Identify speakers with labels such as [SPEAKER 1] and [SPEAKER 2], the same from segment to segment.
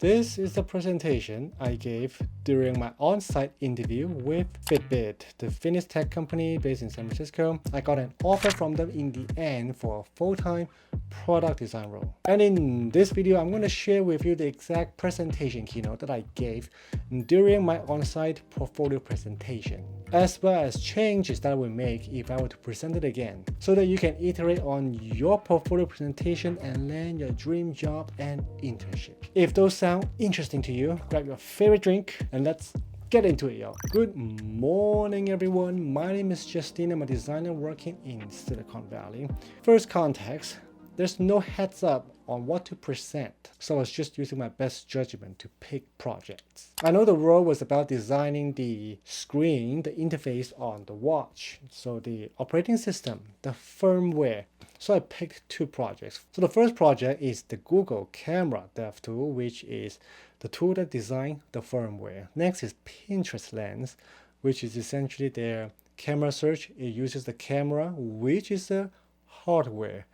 [SPEAKER 1] This is the presentation I gave during my on-site interview with Fitbit, the Finnish tech company based in San Francisco. I got an offer from them in the end for a full-time product design role. And in this video, I'm going to share with you the exact presentation keynote that I gave during my on-site portfolio presentation, as well as changes that I will make if I were to present it again, so that you can iterate on your portfolio presentation and land your dream job and internship. If those sound interesting to you, grab your favorite drink and let's get into it, y'all. Good morning, everyone. My name is Justine. I'm a designer working in Silicon Valley. First context, there's no heads up on what to present, so I was just using my best judgment to pick projects. I know the role was about designing the screen, the interface on the watch, so the operating system, the firmware. So I picked two projects. So the first project is the Google Camera Dev Tool, which is the tool that designed the firmware. Next is Pinterest Lens, which is essentially their camera search. It uses the camera, which is the hardware.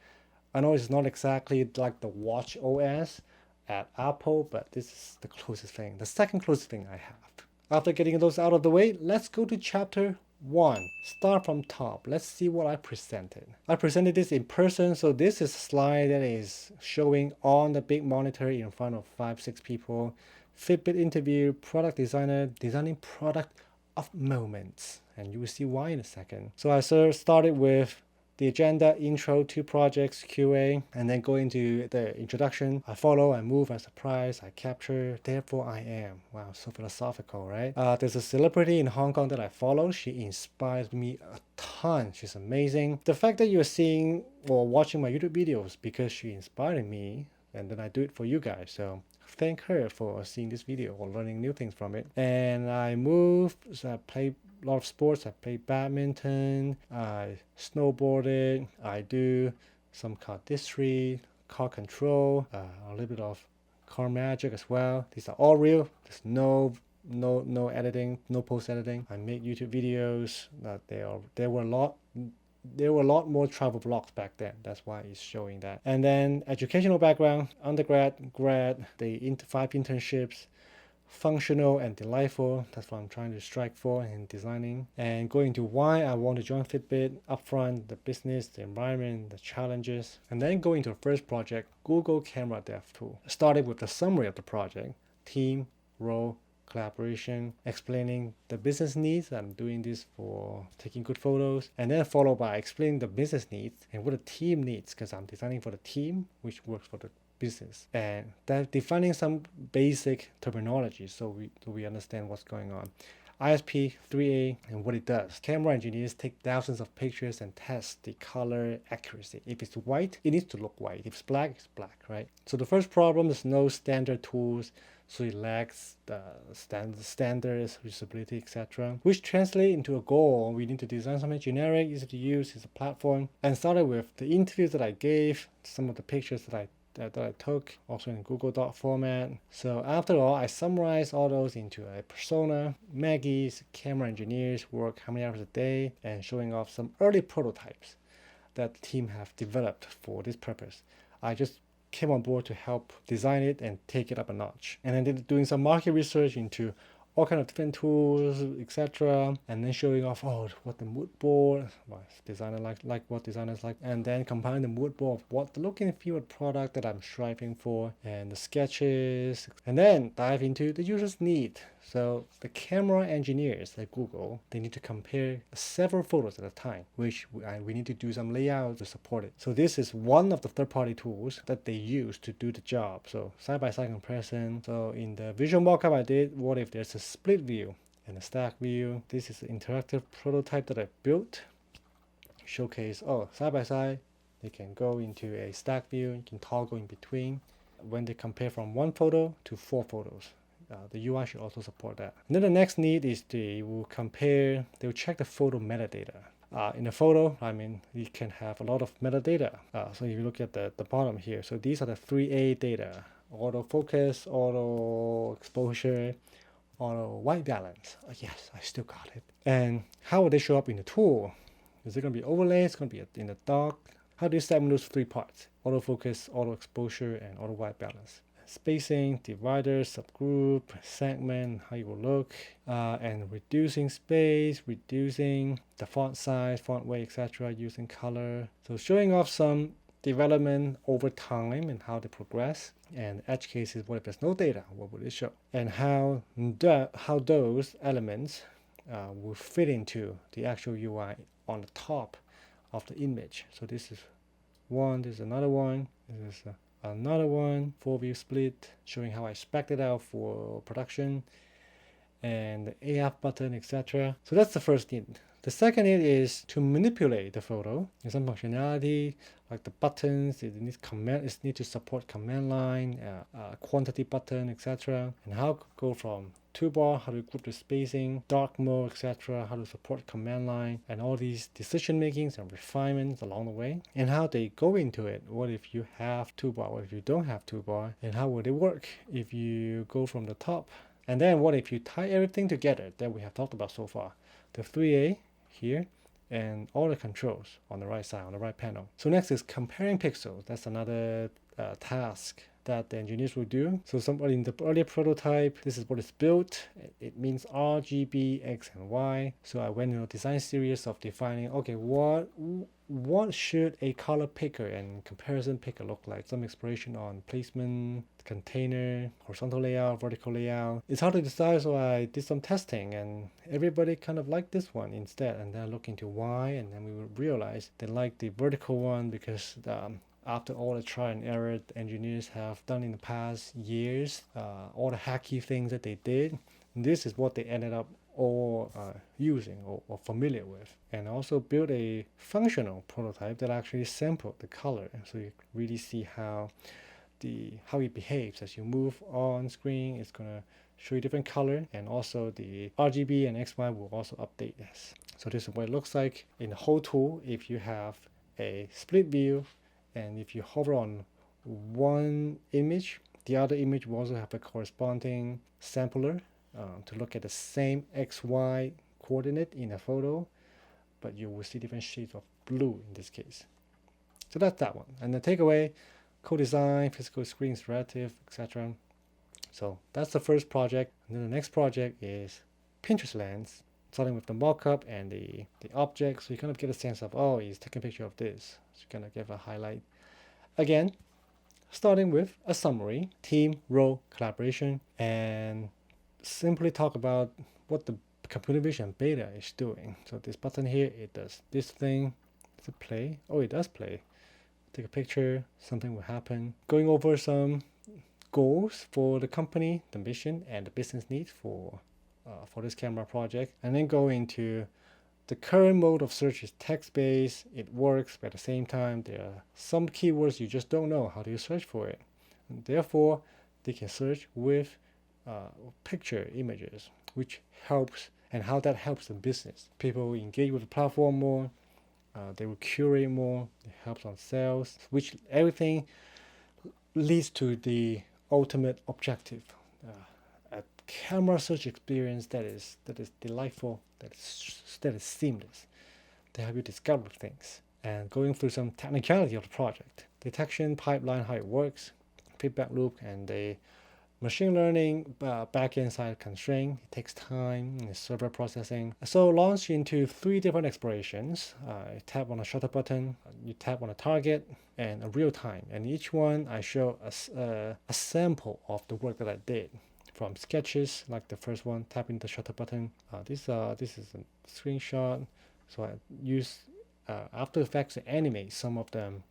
[SPEAKER 1] I know it's not exactly like the Watch OS at Apple, but this is the closest thing, the second closest thing I have. After getting those out of the way, let's go to chapter 1. Start from top. Let's see what I presented. I presented this in person, so this is a slide that is showing on the big monitor in front of 5-6 people. Fitbit interview, product designer, designing product of moments. And you will see why in a second. So I started with the agenda, intro, two projects, QA, and then go into the introduction. I follow, I move, I surprise, I capture, therefore I am. Wow, so philosophical, right? There's a celebrity in Hong Kong that I follow. She inspired me a ton. She's amazing. The fact that you're seeing or watching my YouTube videos because she inspired me, and then I do it for you guys. So thank her for seeing this video or learning new things from it. And I move, so I play a lot of sports. I play badminton, I snowboarded, I do some car history, car control, a little bit of car magic as well. These are all real. There's no editing, no post editing. I make YouTube videos. There were a lot more travel vlogs back then. That's why it's showing that. And then educational background, undergrad, grad, 5 internships, functional and delightful. That's what I'm trying to strike for in designing. And going to why I want to join Fitbit, upfront, the business, the environment, the challenges. And then going to the first project, Google Camera Dev Tool. Started with the summary of the project, team, role, collaboration, explaining the business needs. I'm doing this for taking good photos, and then followed by explaining the business needs and what the team needs, because I'm designing for the team which works for the business, and that defining some basic terminology so we understand what's going on. ISP 3A and what it does. Camera engineers take thousands of pictures and test the color accuracy. If it's white, it needs to look white. If it's black, it's black, right? So the first problem is no standard tools, so it lacks the standards, usability, etc. Which translate into a goal. We need to design something generic, easy to use, is a platform. And started with the interviews that I gave, some of the pictures that I took, also in Google Doc format. So after all, I summarized all those into a persona. Maggie's camera engineers work how many hours a day, and showing off some early prototypes that the team have developed for this purpose. I just came on board to help design it and take it up a notch. And then doing some market research into all kind of different tools, etc. And then showing off what the mood board, what designers like, and then compiling the mood board of what the look and feel of product that I'm striving for, and the sketches, and then dive into the user's need. So the camera engineers at Google, they need to compare several photos at a time, which we need to do some layout to support it. So this is one of the third-party tools that they use to do the job. So side-by-side comparison. So in the visual mockup I did, what if there's a split view and a stack view? This is an interactive prototype that I built. Showcase, side by side, they can go into a stack view. You can toggle in between when they compare from 1 photo to 4 photos. The UI should also support that. And then the next need is they will check the photo metadata. In a photo, you can have a lot of metadata. So if you look at the bottom here, so these are the 3A data: auto focus, auto exposure, auto white balance. Yes, I still got it. And how will they show up in the tool? Is it going to be overlay? It's going to be in the dock. How do you segment those 3 parts? Autofocus, auto exposure, and auto white balance. spacing, divider, subgroup, segment, how it will look, and reducing space, reducing the font size, font weight, etc., using color. So showing off some development over time and how they progress. And edge cases, what if there's no data? What will it show? And how those elements will fit into the actual UI on the top of the image. So this is one, this is another one, this is another one, 4-view split, showing how I spec'd it out for production, and the AF button, etc. So that's the first need. The second need is to manipulate the photo. There's some functionality like the buttons. It needs to support command line, quantity button, etc. And how to go from toolbar, how to group the spacing, dark mode, etc. How to support command line, and all these decision makings and refinements along the way. And how they go into it. What if you have toolbar? What if you don't have toolbar? And how will they work if you go from the top? And then what if you tie everything together that we have talked about so far? The 3A here and all the controls on the right side, on the right panel. So next is comparing pixels. That's another task that the engineers will do. So somebody in the earlier prototype, this is what is built. It means RGB, X and Y. So I went in a design series of defining, okay, what should a color picker and comparison picker look like? Some exploration on placement, container, horizontal layout, vertical layout. It's hard to decide, so I did some testing and everybody kind of liked this one instead. And then I looked into why, and then we would realize they like the vertical one because after all the trial and error the engineers have done in the past years, all the hacky things that they did, this is what they ended up all using or familiar with. And also build a functional prototype that actually sampled the color, so you really see how it behaves as you move on screen. It's gonna show you different color, and also the RGB and XY will also update this. So this is what it looks like in the whole tool. If you have a split view, and if you hover on one image, the other image will also have a corresponding sampler to look at the same XY coordinate in a photo, but you will see different shades of blue in this case. So that's that one. And the takeaway, co-design, physical screens, relative, etc. So that's the first project. And then the next project is Pinterest lens, starting with the mockup and the object. So you kind of get a sense of, oh, he's taking a picture of this. So you kind of give a highlight. Again, starting with a summary, team, role, collaboration, and simply talk about what the computer vision beta is doing. So this button here, it does this thing. Does it play? Oh, it does play. Take a picture, something will happen. Going over some goals for the company, the mission, and the business needs for this camera project, and then go into the current mode of search is text-based. It works, but at the same time, there are some keywords you just don't know. How do you search for it? And therefore, they can search with picture images, which helps, and how that helps the business. People engage with the platform more. They will curate more. It helps on sales, which everything leads to the ultimate objective. A camera search experience that is delightful, that is seamless, to help you discover things. And going through some technicality of the project, detection pipeline, how it works, feedback loop, and the machine learning backend side constraint. It takes time, and server processing. So launch into 3 different explorations. You tap on a shutter button, you tap on a target, and a real time. And each one I show a sample of the work that I did. From sketches, like the first one, tapping the shutter button. This is a screenshot. So I use After Effects to animate some of them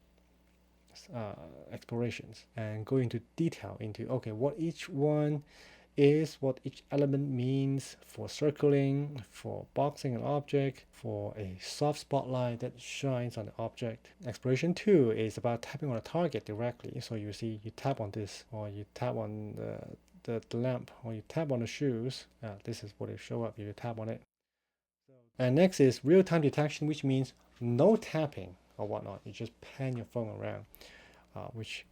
[SPEAKER 1] explorations and go into detail into, okay, what each one is, what each element means for circling, for boxing an object, for a soft spotlight that shines on the object. Exploration 2 is about tapping on a target directly. So you see, you tap on this, or you tap on the lamp, or you tap on the shoes. This is what will show up if you tap on it. And next is real-time detection, which means no tapping or whatnot. You just pan your phone around, which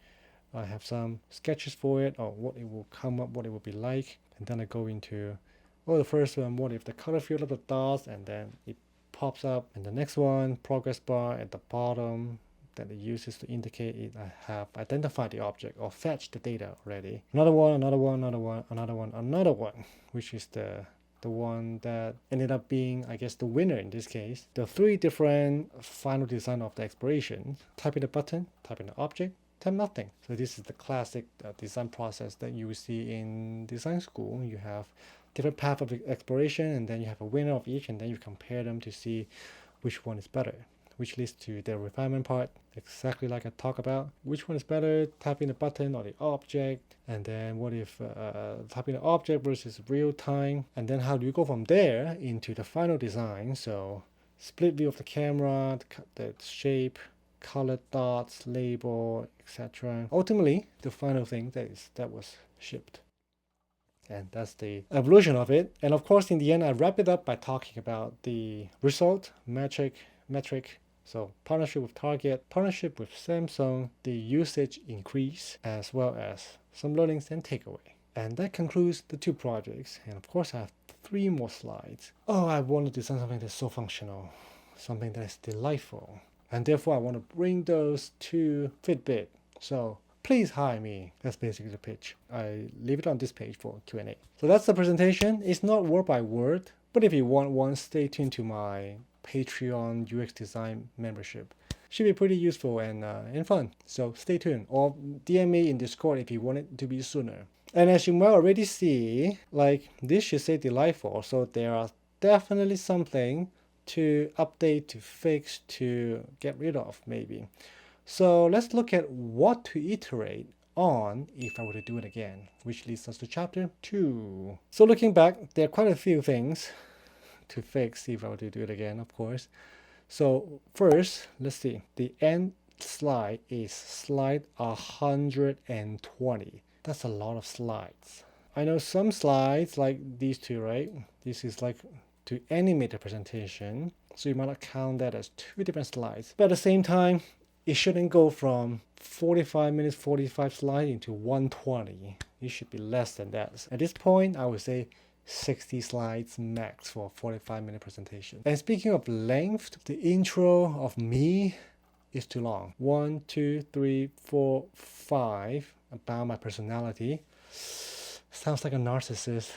[SPEAKER 1] I have some sketches for it, or what it will come up, what it will be like. And then I go into, the first one, what if the color field of the dots, and then it pops up. And the next one, progress bar at the bottom, that it uses to indicate it I have identified the object or fetched the data already. Another one, another one, another one, another one, another one, which is the one that ended up being, I guess, the winner in this case. The 3 different final design of the exploration: type in the button, type in the object, type nothing. So this is the classic design process that you will see in design school. You have different path of exploration, and then you have a winner of each, and then you compare them to see which one is better, which leads to the refinement part, exactly like I talked about. Which one is better, typing the button or the object? And then what if typing the object versus real time? And then how do you go from there into the final design? So split view of the camera, the shape, colored dots, label, etc. Ultimately, the final thing that was shipped. And that's the evolution of it. And of course, in the end, I wrap it up by talking about the result, metric. So partnership with Target, partnership with Samsung, the usage increase, as well as some learnings and takeaway. And that concludes the 2 projects. And of course, I have 3 more slides. Oh, I want to design something that's so functional, something that's delightful. And therefore, I want to bring those to Fitbit. So please hire me. That's basically the pitch. I leave it on this page for Q&A. So that's the presentation. It's not word by word, but if you want one, stay tuned to my Patreon UX design membership. Should be pretty useful and fun. So stay tuned, or DM me in Discord if you want it to be sooner. And as you might already see, like this should say delightful. So there are definitely something to update, to fix, to get rid of maybe. So let's look at what to iterate on if I were to do it again, which leads us to chapter 2. So looking back, there are quite a few things to fix if I were to do it again, of course. So first, let's see. The end slide is slide 120. That's a lot of slides. I know some slides like these 2, right? This is like to animate a presentation. So you might not count that as 2 different slides. But at the same time, it shouldn't go from 45 minutes, 45 slides into 120. It should be less than that. At this point, I would say 60 slides max for a 45-minute presentation. And speaking of length, the intro of me is too long. 1, 2, 3, 4, 5 about my personality. Sounds like a narcissist.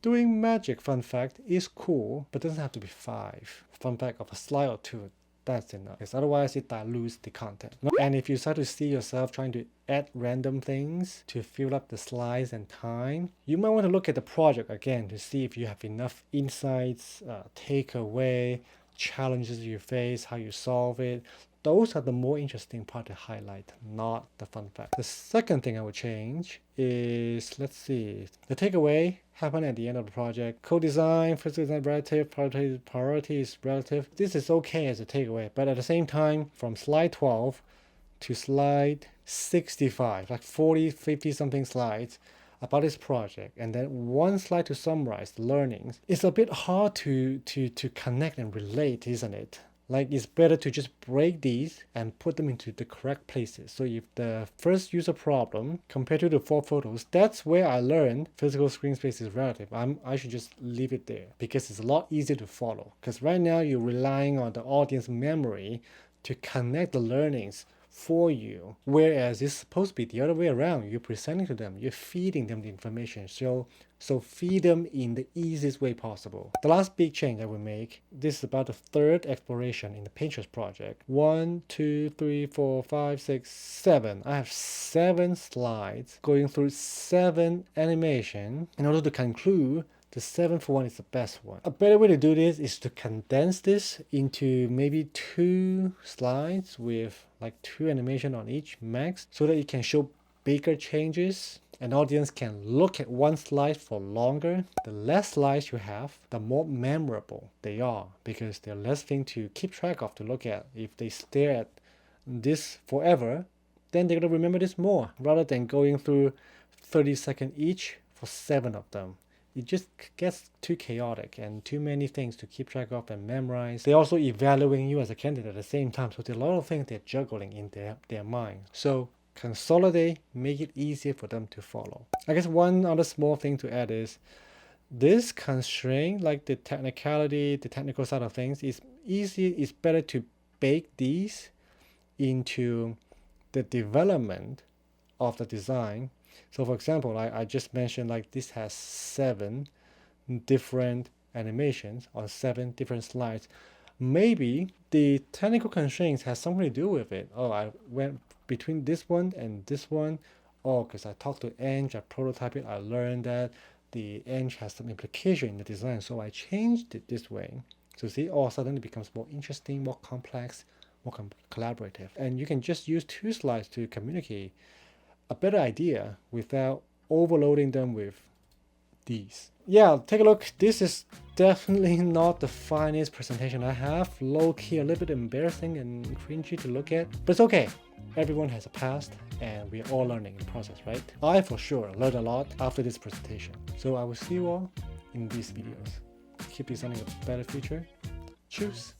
[SPEAKER 1] Doing magic, fun fact, is cool, but doesn't have to be 5. Fun fact of a slide or 2. That's enough, because otherwise it dilutes the content. And if you start to see yourself trying to add random things to fill up the slides and time, you might want to look at the project again to see if you have enough insights, takeaway, challenges you face, how you solve it. Those are the more interesting part to highlight, not the fun fact. The second thing I would change is, let's see, the takeaway happened at the end of the project. Co-design, physical design relative, priority is relative. This is okay as a takeaway, but at the same time, from slide 12 to slide 65, like 40, 50 something slides about this project, and then 1 slide to summarize the learnings, it's a bit hard to connect and relate, isn't it? Like, it's better to just break these and put them into the correct places. So if the first user problem compared to the 4 photos, that's where I learned physical screen space is relative. I should just leave it there because it's a lot easier to follow. Because right now you're relying on the audience memory to connect the learnings for you, whereas it's supposed to be the other way around. You're presenting to them, you're feeding them the information. So feed them in the easiest way possible. The last big change I will make, this is about the 3rd exploration in the Pinterest project. 1, 2, 3, 4, 5, 6, 7. I have 7 slides going through 7 animation in order to conclude the 7th one is the best one. A better way to do this is to condense this into maybe 2 slides with like 2 animation on each max, so that you can show bigger changes. An audience can look at 1 slide for longer. The less slides you have, the more memorable they are, because there are less things to keep track of, to look at. If they stare at this forever, then they're going to remember this more, rather than going through 30 seconds each for 7 of them. It just gets too chaotic and too many things to keep track of and memorize. They're also evaluating you as a candidate at the same time, so there are a lot of things they're juggling in their mind. So consolidate, make it easier for them to follow. I guess one other small thing to add is this constraint, like the technicality, the technical side of things, is easy. It's better to bake these into the development of the design. So for example, I just mentioned like this has 7 different animations or 7 different slides. Maybe the technical constraints has something to do with it. Oh, I went between this one and this one. Oh, because I talked to Eng, I prototyped it, I learned that the Eng has some implication in the design, so I changed it this way. So see, all of a sudden it becomes more interesting, more complex, more collaborative. And you can just use 2 slides to communicate a better idea without overloading them with these. Yeah, take a look. This is definitely not the finest presentation I have. Low-key, a little bit embarrassing and cringy to look at, but it's okay. Everyone has a past and we are all learning in the process, right? I for sure learned a lot after this presentation. So I will see you all in these videos. Keep designing a better future. Cheers!